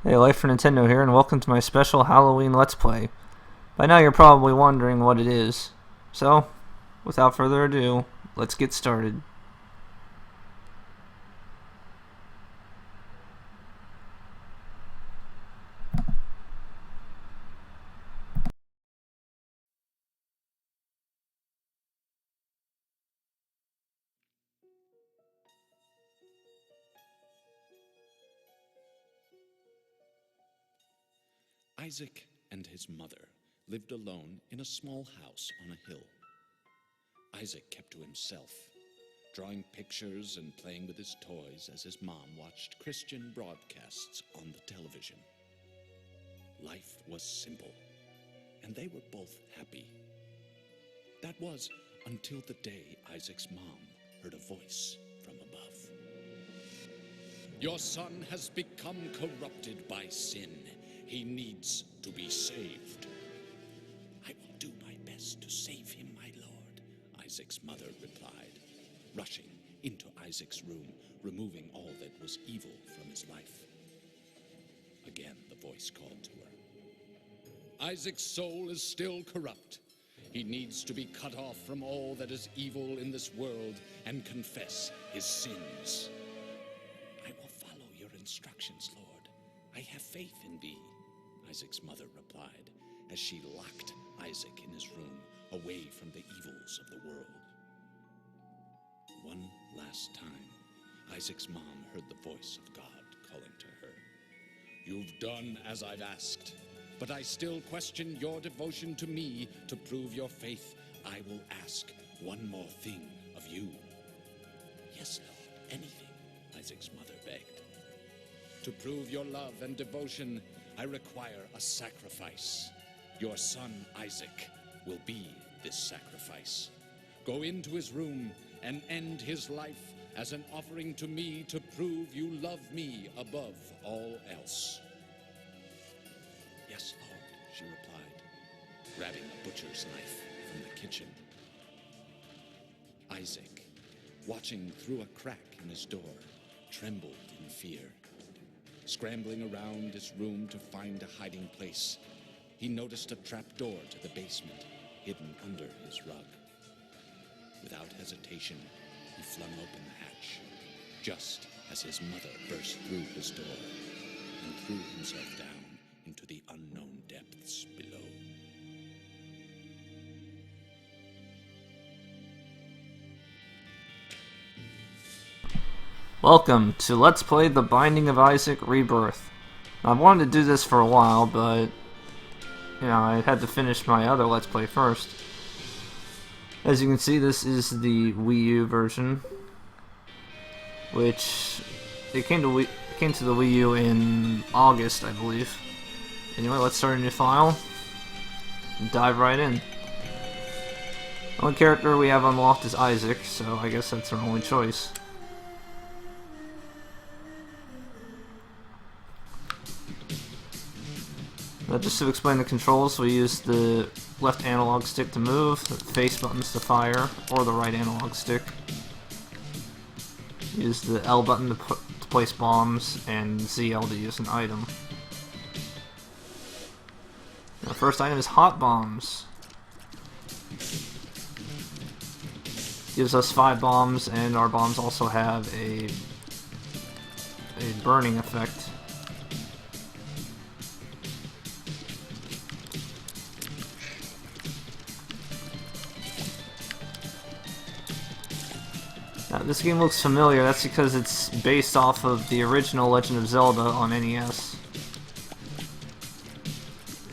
Hey, Life for Nintendo here, and welcome to my special Halloween Let's Play. By now you're probably wondering what it is. So, without further ado, let's get started. Isaac and his mother lived alone in a small house on a hill. Isaac kept to himself, drawing pictures and playing with his toys as his mom watched Christian broadcasts on the television. Life was simple, and they were both happy. That was until the day Isaac's mom heard a voice from above. "Your son has become corrupted by sin. He needs to be saved." "I will do my best to save him, my lord," Isaac's mother replied, rushing into Isaac's room, removing all that was evil from his life. Again, the voice called to her. "Isaac's soul is still corrupt. He needs to be cut off from all that is evil in this world and confess his sins." "I will follow your instructions, Lord. I have faith in thee," Isaac's mother replied, as she locked Isaac in his room, away from the evils of the world. One last time, Isaac's mom heard the voice of God calling to her. "You've done as I've asked, but I still question your devotion to me. To prove your faith, I will ask one more thing of you." "Yes, Lord, anything," Isaac's mother begged. "To prove your love and devotion, I require a sacrifice. Your son, Isaac, will be this sacrifice. Go into his room and end his life as an offering to me to prove you love me above all else." "Yes, Lord," she replied, grabbing a butcher's knife from the kitchen. Isaac, watching through a crack in his door, trembled in fear. Scrambling around his room to find a hiding place, he noticed a trapdoor to the basement hidden under his rug. Without hesitation, he flung open the hatch, just as his mother burst through his door and threw himself down into the unknown depths below. Welcome to Let's Play The Binding of Isaac Rebirth. I've wanted to do this for a while, but I had to finish my other Let's Play first. As you can see, this is the Wii U version, which it came to the Wii U in August, I believe. Anyway, let's start a new file and dive right in. The only character we have unlocked is Isaac, so I guess that's our only choice. Now, just to explain the controls, we use the left analog stick to move, the face buttons to fire, or the right analog stick. Use the L button to place bombs, and ZL to use an item. Our first item is Hot Bombs. Gives us 5 bombs, and our bombs also have a burning effect. Now, this game looks familiar. That's because it's based off of the original Legend of Zelda on NES.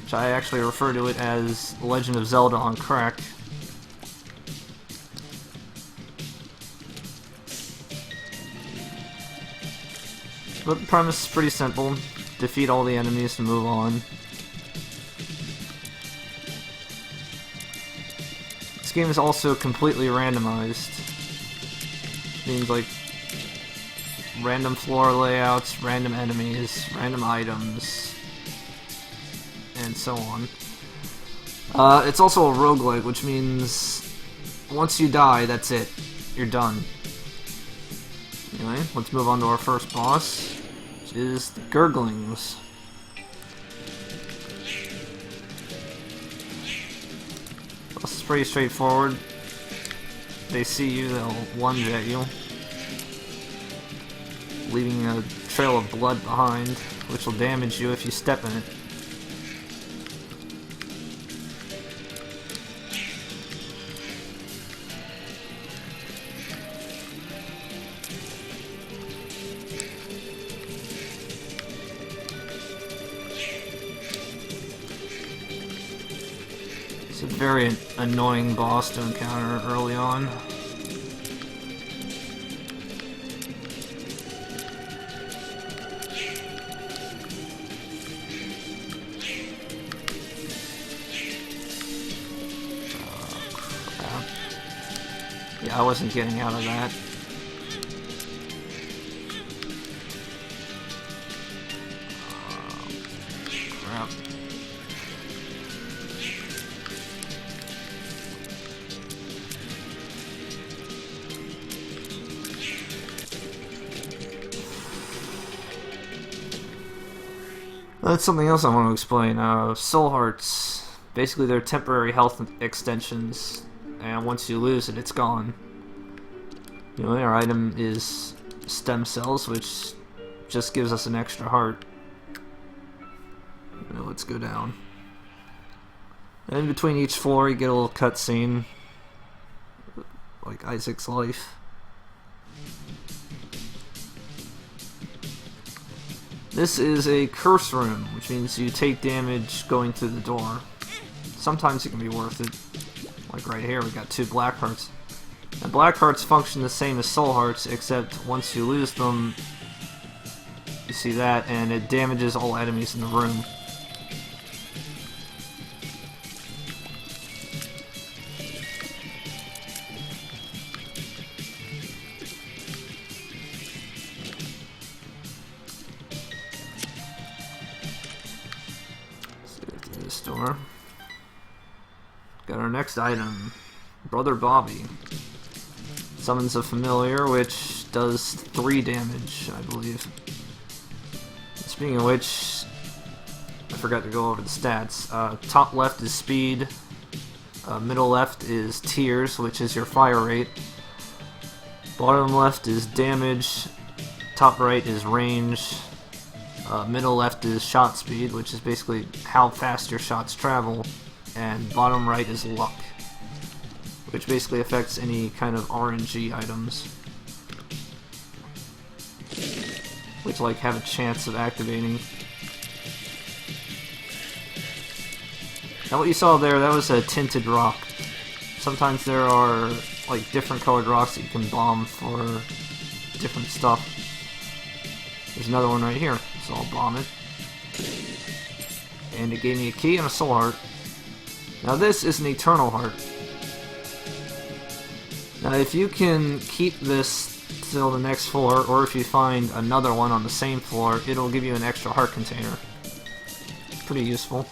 Which I actually refer to it as Legend of Zelda on crack. But the premise is pretty simple. Defeat all the enemies to move on. This game is also completely randomized. Means like random floor layouts, random enemies, random items, and so on. It's also a roguelike, which means once you die, that's it. You're done. Anyway, let's move on to our first boss, which is the Gurglings. It's pretty straightforward. They see you, they'll lunge at you, leaving a trail of blood behind, which will damage you if you step in it. It's a very annoying boss to encounter early on. Yeah, I wasn't getting out of that. Crap. That's something else I want to explain. Soul Hearts, basically they're temporary health extensions, and once you lose it, it's gone. You know, our item is stem cells, which just gives us an extra heart. Now let's go down. And in between each floor, you get a little cutscene, like Isaac's life. This is a curse room, which means you take damage going through the door. Sometimes it can be worth it. Like right here, we got 2 black hearts. Now, black hearts function the same as soul hearts, except once you lose them, you see that, and it damages all enemies in the room. Store. Got our next item, Brother Bobby. Summons a familiar, which does 3 damage, I believe. Speaking of which, I forgot to go over the stats. Top left is speed, middle left is tears, which is your fire rate. Bottom left is damage, top right is range. Middle left is shot speed, which is basically how fast your shots travel, and bottom right is luck, which basically affects any kind of RNG items, which like have a chance of activating. Now what you saw there, that was a tinted rock. Sometimes there are like different colored rocks that you can bomb for different stuff. There's another one right here, so I'll bomb it. And it gave me a key and a soul heart. Now this is an eternal heart. Now if you can keep this till the next floor, or if you find another one on the same floor, it'll give you an extra heart container. Pretty useful.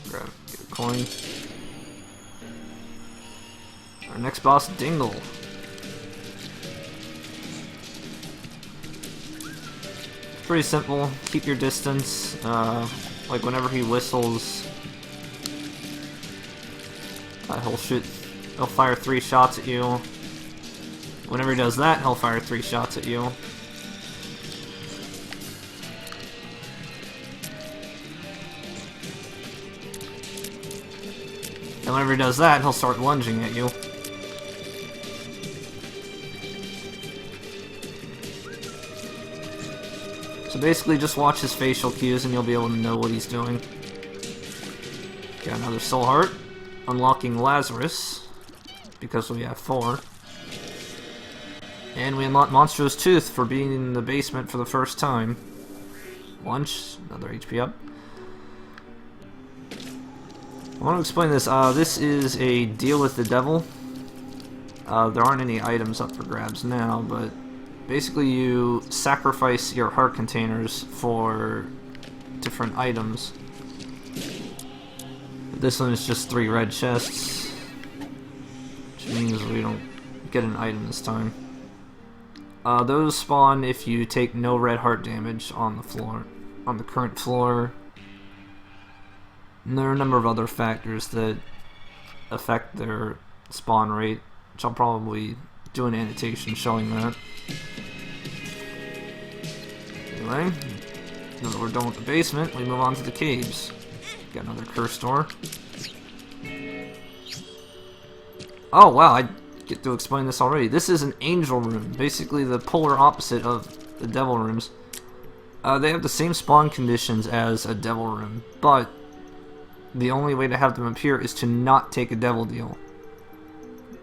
Grab, get a coin. Our next boss, Dingle. It's pretty simple. Keep your distance. Like whenever he whistles, he'll fire 3 shots at you. Whenever he does that, he'll fire 3 shots at you. And whenever he does that, he'll start lunging at you. So basically just watch his facial cues and you'll be able to know what he's doing. Got another soul heart. Unlocking Lazarus, because we have 4. And we unlock Monstrous Tooth for being in the basement for the first time. Lunch, another HP up. I want to explain this. This is a deal with the devil. There aren't any items up for grabs now, but basically you sacrifice your heart containers for different items. This one is just 3 red chests, which means we don't get an item this time. Those spawn if you take no red heart damage on the floor, on the current floor. And there are a number of other factors that affect their spawn rate, which I'll probably do an annotation showing that. Anyway, now that we're done with the basement, we move on to the caves. Got another curse door. Oh wow, I get to explain this already. This is an angel room, basically the polar opposite of the devil rooms. They have the same spawn conditions as a devil room, but the only way to have them appear is to not take a devil deal.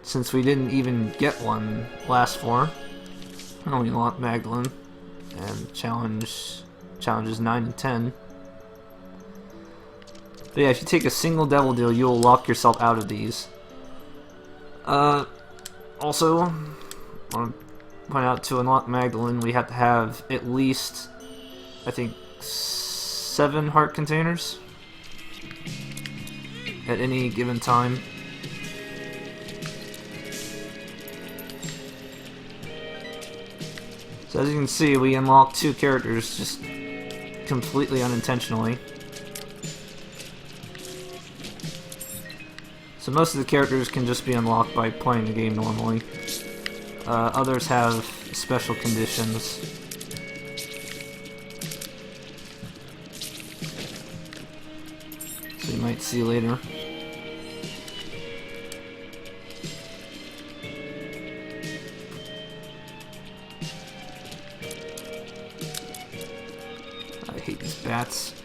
Since we didn't even get one last floor, we unlocked Magdalene and challenges 9 and 10. But yeah, if you take a single devil deal, you'll lock yourself out of these. Also, I want to point out, to unlock Magdalene, we have to have at least, I think, 7 heart containers at any given time. So as you can see, we unlock 2 characters just completely unintentionally. So most of the characters can just be unlocked by playing the game normally. Others have special conditions. So you might see later. I hate these bats.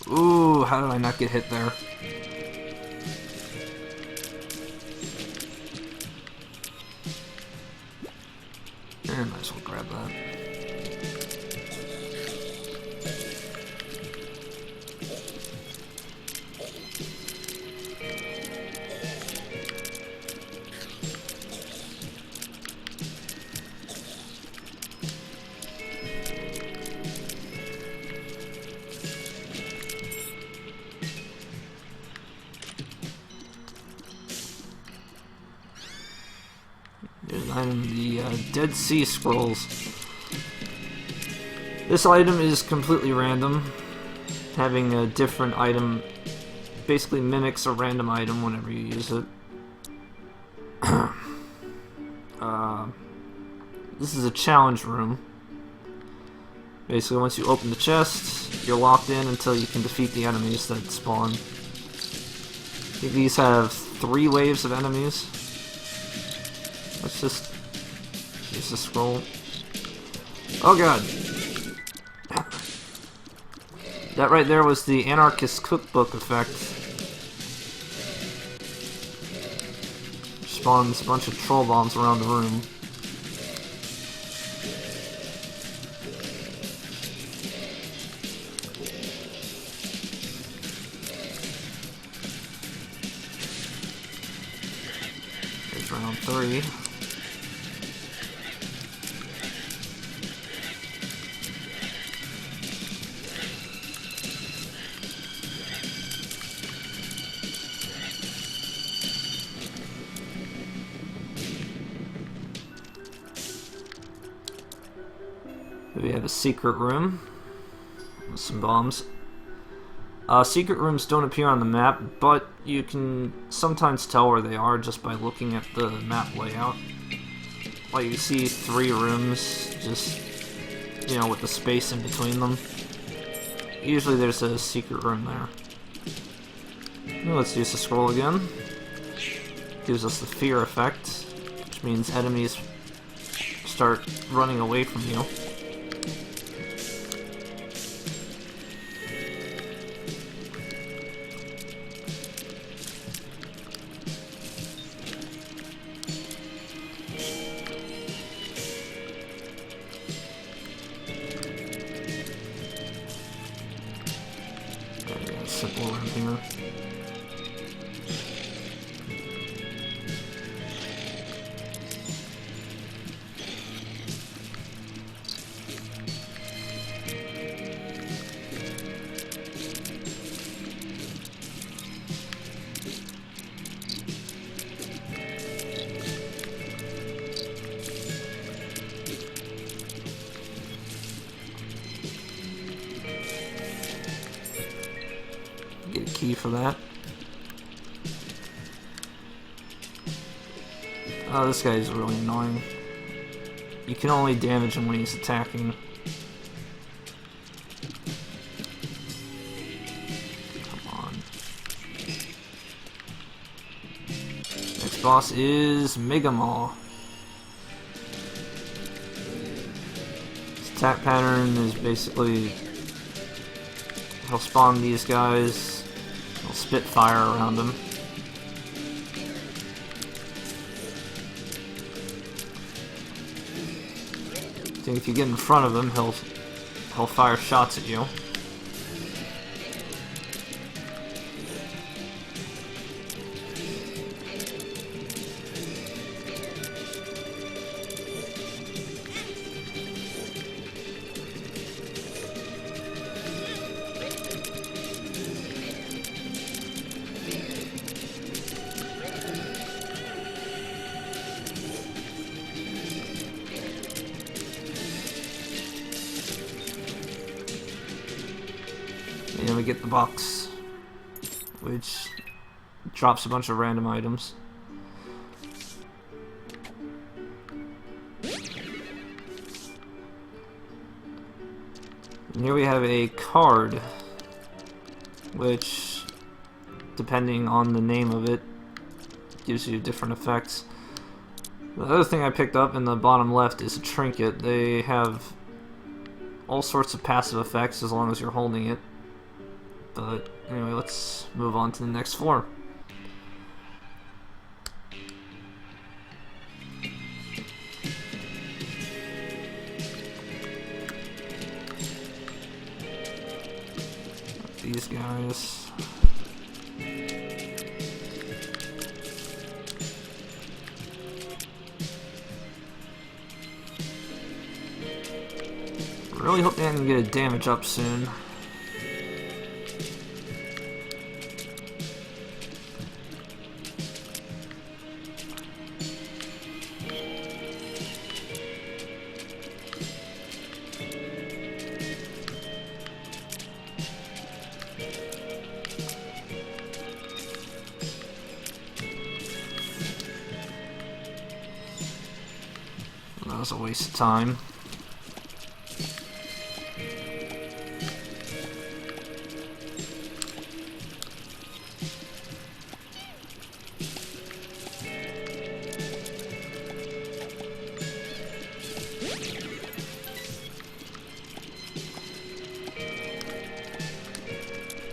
Ooh, how did I not get hit there? I might as well grab that. There's an item, the Dead Sea Scrolls. This item is completely random. Having a different item basically mimics a random item whenever you use it. This is a challenge room. Basically, once you open the chest, you're locked in until you can defeat the enemies that spawn. I think these have 3 waves of enemies. Let's just use the scroll. Oh god! That right there was the Anarchist Cookbook effect. Spawns a bunch of troll bombs around the room. There's round 3. We have a secret room with some bombs. Secret rooms don't appear on the map, but you can sometimes tell where they are just by looking at the map layout. Like you see 3 rooms, just, you know, with the space in between them. Usually there's a secret room there. Now let's use the scroll again. Gives us the fear effect, which means enemies start running away from you. Simple around here. Get a key for that. Oh, this guy is really annoying. You can only damage him when he's attacking. Come on. Next boss is Mega Maw. His attack pattern is basically he'll spawn these guys, he'll spit fire around them. So if you get in front of him, he'll fire shots at you. And then we get the box, which drops a bunch of random items. And here we have a card, which, depending on the name of it, gives you different effects. The other thing I picked up in the bottom left is a trinket. They have all sorts of passive effects as long as you're holding it. But anyway, let's move on to the next floor. These guys. Really hope they can get a damage up soon. That was a waste of time.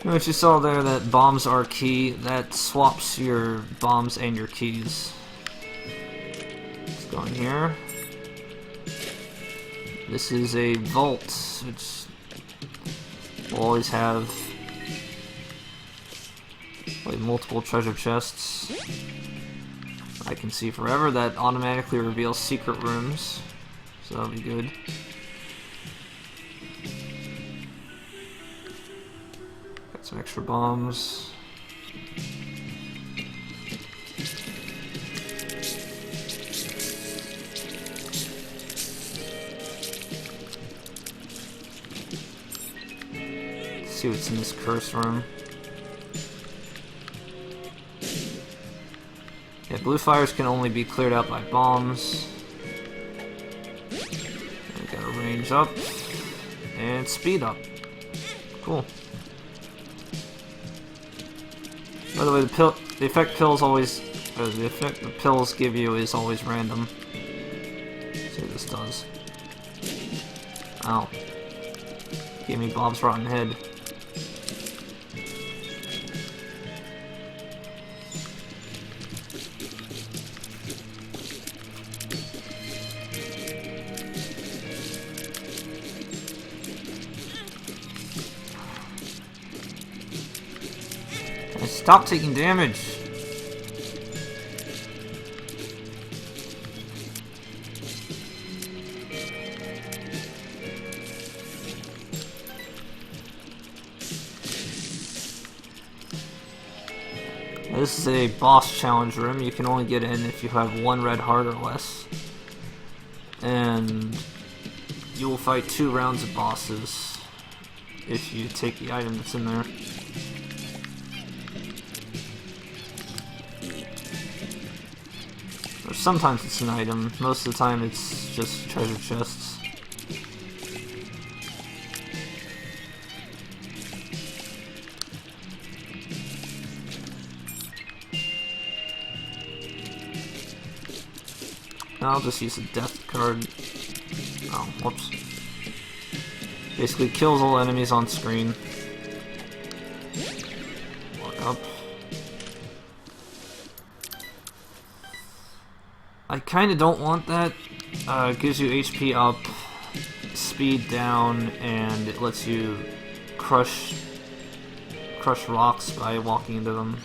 What you saw there, that bombs are key, that swaps your bombs and your keys. Let's go in here. This is a vault, which will always have like multiple treasure chests. I can see forever. That automatically reveals secret rooms, so that'll be good. Got some extra bombs. See what's in this curse room. Yeah, blue fires can only be cleared out by bombs. We gotta range up and speed up. Cool. By the way, the effect the pills give you is always random. Let's see what this does. Ow. Gave me Bob's rotten head. Stop taking damage! This is a boss challenge room. You can only get in if you have 1 red heart or less. And you will fight 2 rounds of bosses if you take the item that's in there. sometimes it's an item. Most of the time it's just treasure chests. I'll just use a death card. Oh, whoops. Basically kills all enemies on screen. Walk up. I kinda don't want that. It gives you HP up, speed down, and it lets you crush rocks by walking into them.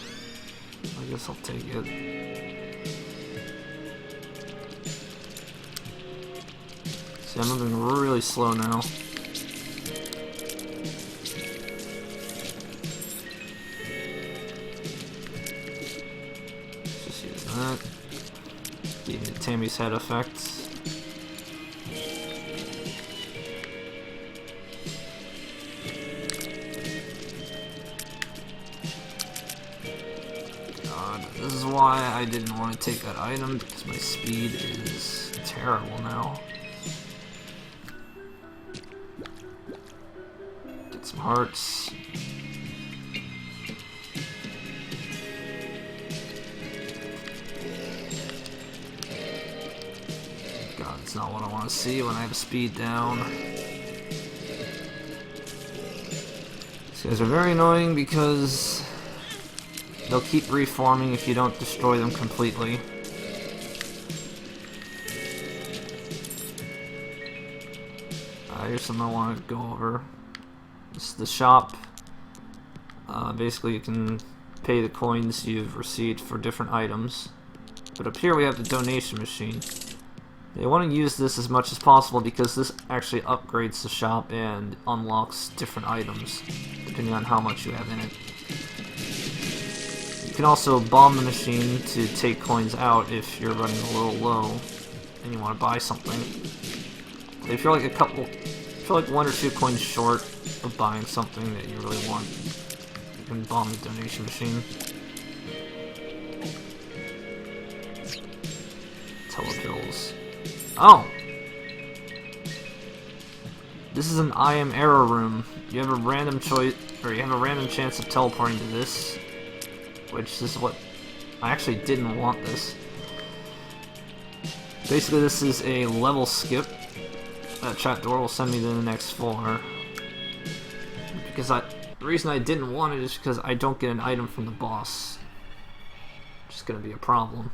I guess I'll take it. See, I'm moving really slow now. Just use that. Give me the Tammy's head effect. God, this is why I didn't want to take that item, because my speed is terrible now. Get some hearts. God, it's not what I want to see when I have speed down. These guys are very annoying because they'll keep reforming if you don't destroy them completely. Here's something I want to go over. This is the shop. Basically you can pay the coins you've received for different items. But up here we have the donation machine. They want to use this as much as possible because this actually upgrades the shop and unlocks different items depending on how much you have in it. You can also bomb the machine to take coins out if you're running a little low and you want to buy something. If you're like one or two coins short of buying something that you really want, you can bomb the donation machine. Telepills. Oh! This is an I am error room. You have a random choice, or you have a random chance of teleporting to this. Which is what... I actually didn't want this. Basically this is a level skip. That trapdoor will send me to the next floor. Because the reason I didn't want it is because I don't get an item from the boss. Which is gonna be a problem.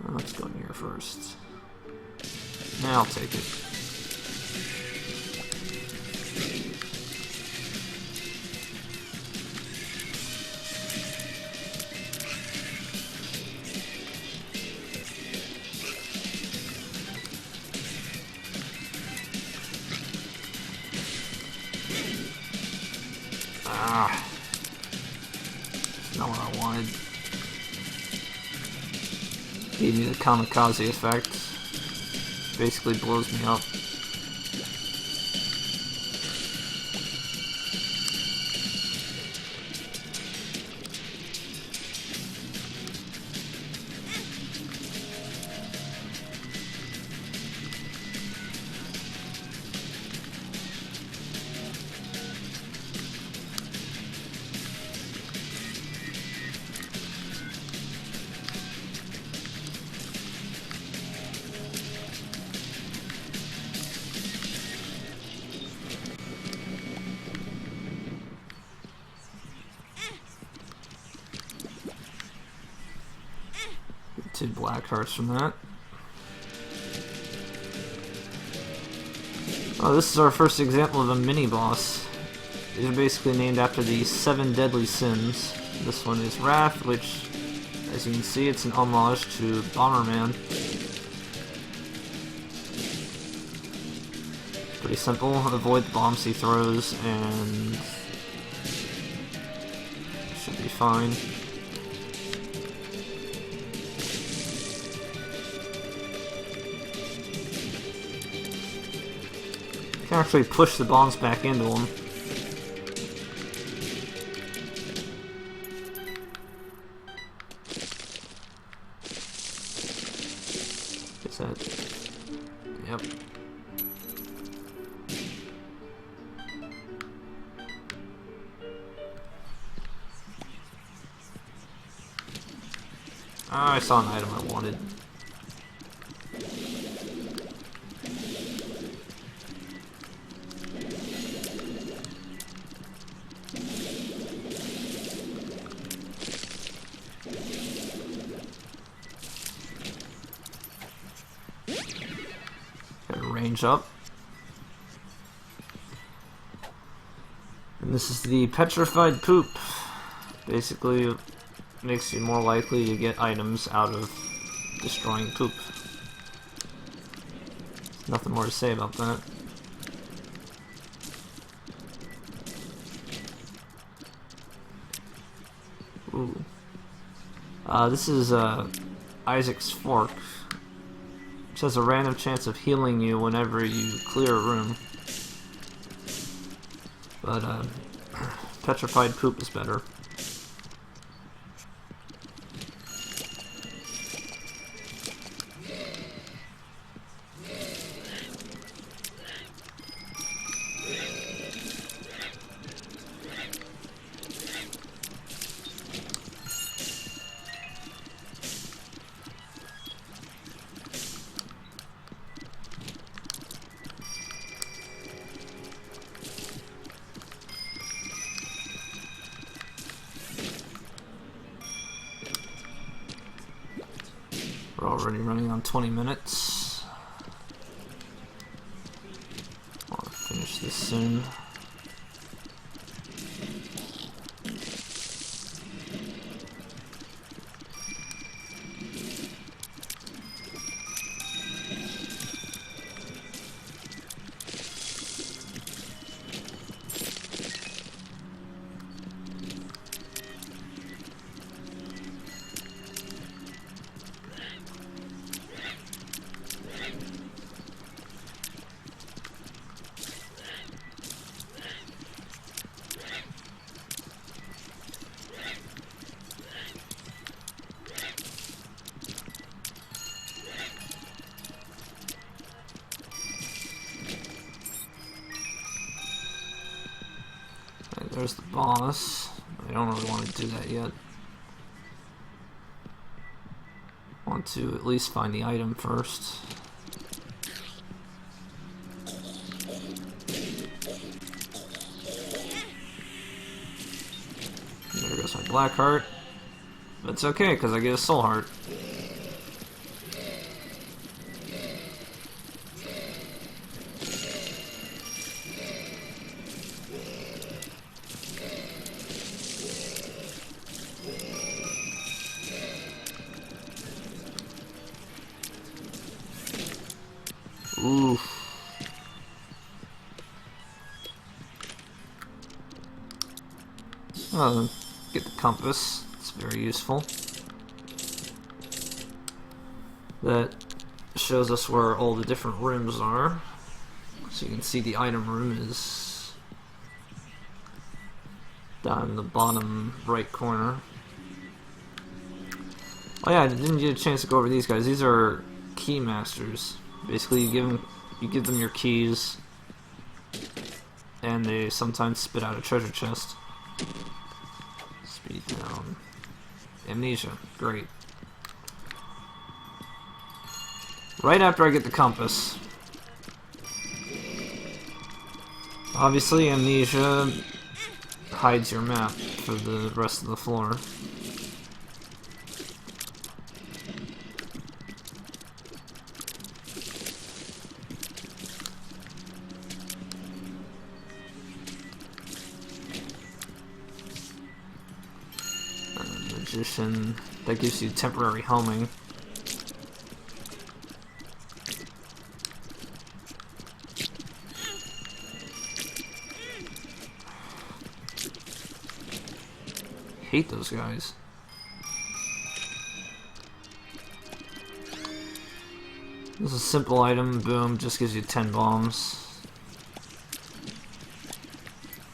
Let's go in here first. Now I'll take it. Ah. That's not what I wanted. Gave me the kamikaze effect. Basically blows me up. Two black hearts from that. Oh, this is our first example of a mini-boss. These are basically named after the 7 deadly sins. This one is Wrath, which, as you can see, it's an homage to Bomberman. It's pretty simple. Avoid the bombs he throws, and it should be fine. You can actually push the bombs back into them. Is that... Yep. Ah, I saw an item I wanted. Gotta range up. And this is the petrified poop. Basically, it makes you more likely to get items out of destroying poop. Nothing more to say about that. Ooh. This is Isaac's fork, which has a random chance of healing you whenever you clear a room. But petrified poop is better. We're already running on 20 minutes. I want to finish this soon. There's the boss. I don't really want to do that yet. I want to at least find the item first. There goes my black heart. But it's okay, because I get a soul heart. Oof. Get the compass. It's very useful. That shows us where all the different rooms are. So you can see the item room is down in the bottom right corner. Oh yeah, I didn't get a chance to go over these guys. These are key masters. Basically, you give them your keys, and they sometimes spit out a treasure chest. Speed down. Amnesia. Great. Right after I get the compass. Obviously, Amnesia hides your map for the rest of the floor. Magician, that gives you temporary homing. Hate those guys. This is a simple item, boom, just gives you 10 bombs.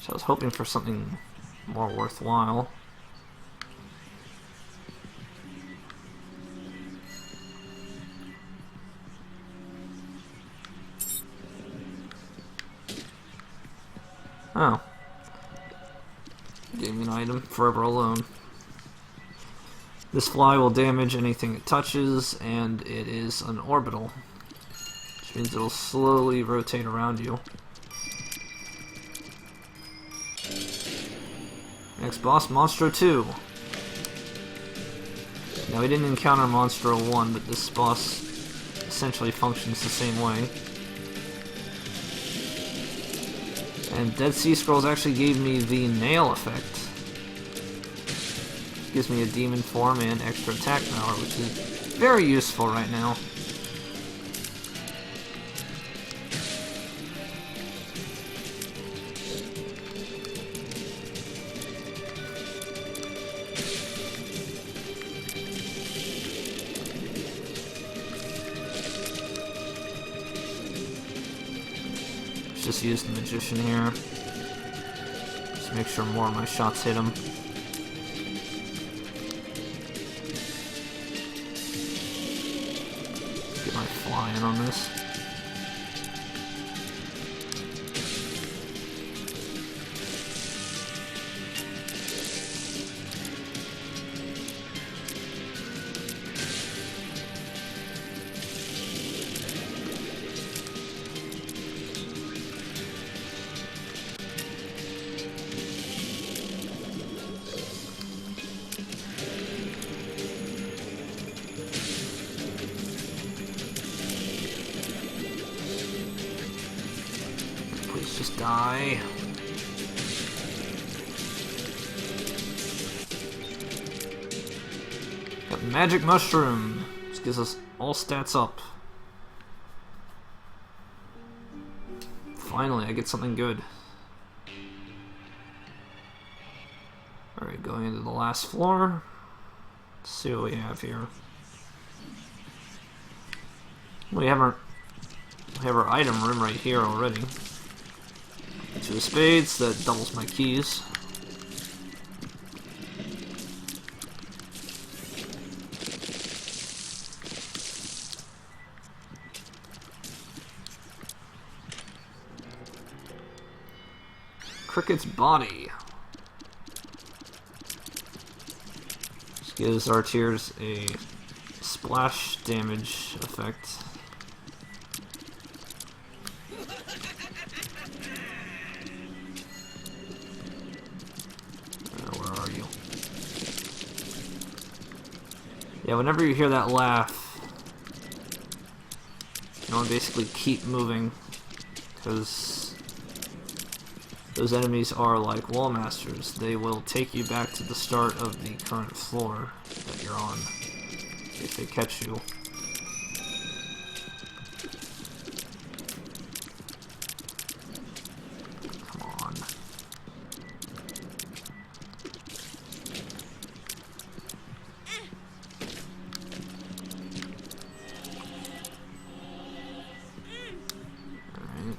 So I was hoping for something more worthwhile. Oh. Gave me an item. Forever Alone. This fly will damage anything it touches, and it is an orbital. Which means it'll slowly rotate around you. Next boss, Monstro 2. Now we didn't encounter Monstro 1, but this boss essentially functions the same way. And Dead Sea Scrolls actually gave me the nail effect. Gives me a demon form and extra attack power, which is very useful right now. Just use the Magician here. Just make sure more of my shots hit him. Get my fly in on this. Please just die. Got the Magic Mushroom. This gives us all stats up. Finally, I get something good. Alright, going into the last floor. Let's see what we have here. We have our item room right here already. Two of spades, that doubles my keys. Cricket's body. This gives our tears a splash damage effect. Where are you? Yeah, whenever you hear that laugh, you want to basically keep moving, because those enemies are like wall masters. They will take you back to the start of the current floor that you're on if they catch you. Come on. Alright.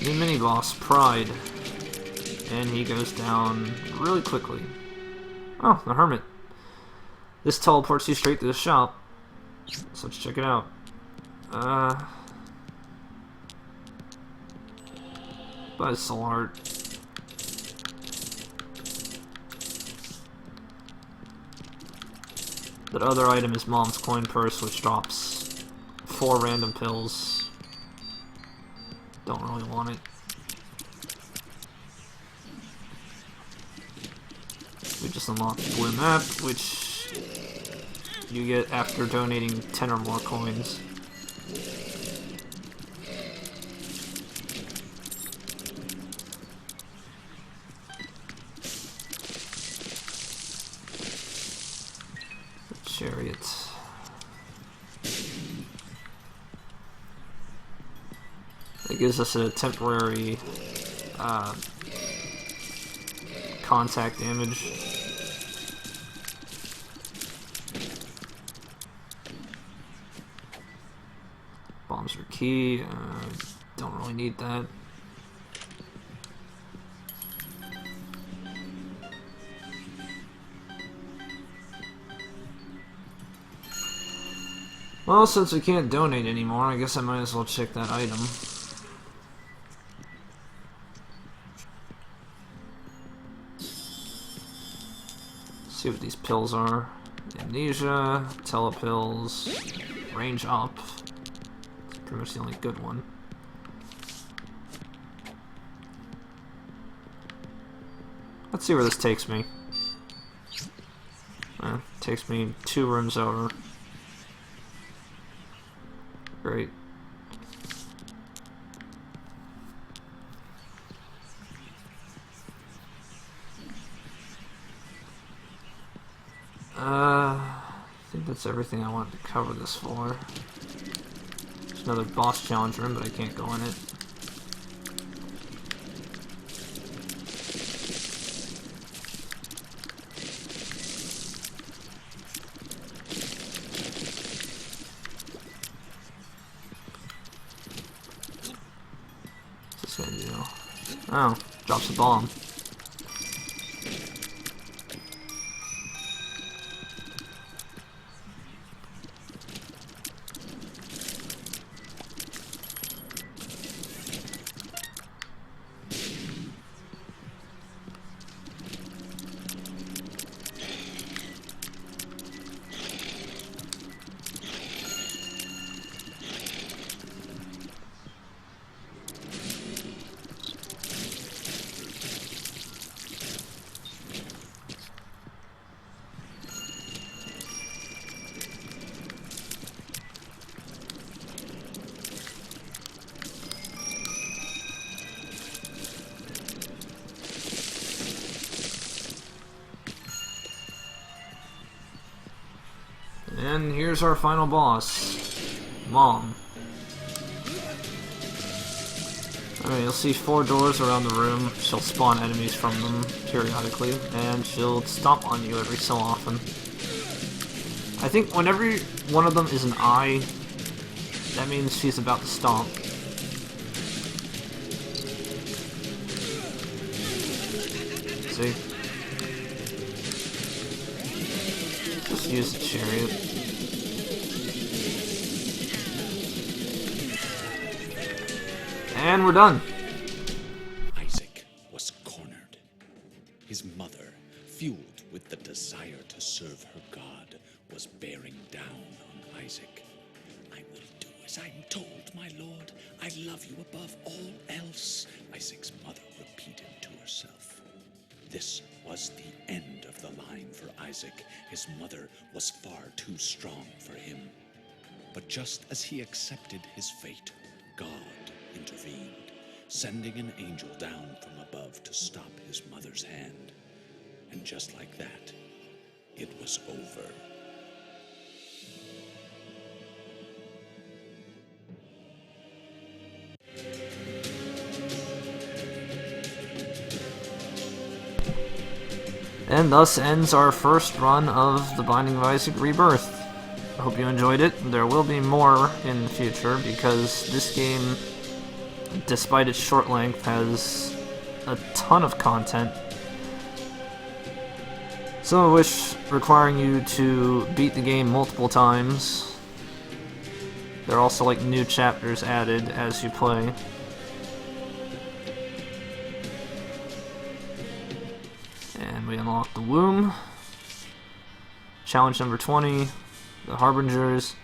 New mini-boss, Pride. And he goes down really quickly. Oh, the Hermit. This teleports you straight to the shop. So let's check it out. Buzz Soul Heart. That other item is Mom's Coin Purse, which drops 4 random pills. Don't really want it. We just unlocked the blue map, which you get after donating 10 or more coins. The chariot. It gives us a temporary contact damage. Bombs are key. Don't really need that. Well, since we can't donate anymore, I guess I might as well check that item. See what these pills are. Amnesia, telepills, range up. It's pretty much the only good one. Let's see where this takes me. Takes me 2 rooms over. Great. I think that's everything I want to cover this for. There's another boss challenge room, but I can't go in it. What's this gonna do? Oh, drops a bomb. And here's our final boss, Mom. Alright, you'll see 4 doors around the room. She'll spawn enemies from them periodically, and she'll stomp on you every so often. I think whenever one of them is an eye, that means she's about to stomp. See? Just use the chariot. And we're done. Isaac was cornered. His mother, fueled with the desire to serve her God, was bearing down on Isaac. I will do as I'm told, my lord. I love you above all else, Isaac's mother repeated to herself. This was the end of the line for Isaac. His mother was far too strong for him. But just as he accepted his fate, God intervened, sending an angel down from above to stop his mother's hand. And just like that, it was over. And thus ends our first run of The Binding of Isaac Rebirth. I hope you enjoyed it. There will be more in the future because this game, despite its short length, has a ton of content. Some of which requiring you to beat the game multiple times. There are also like new chapters added as you play. And we unlock the womb. Challenge number 20, the Harbingers,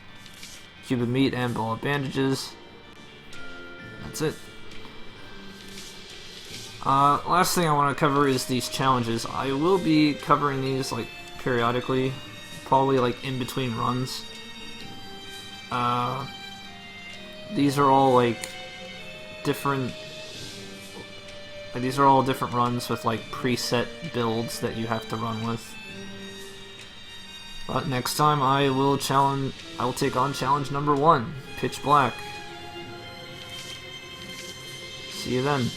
cube of meat and ball of bandages. That's it. Last thing I want to cover is these challenges. I will be covering these like periodically, probably like in between runs. These are all like different. These are all different runs with like preset builds that you have to run with. But next time I will take on challenge number 1, Pitch Black. See you then.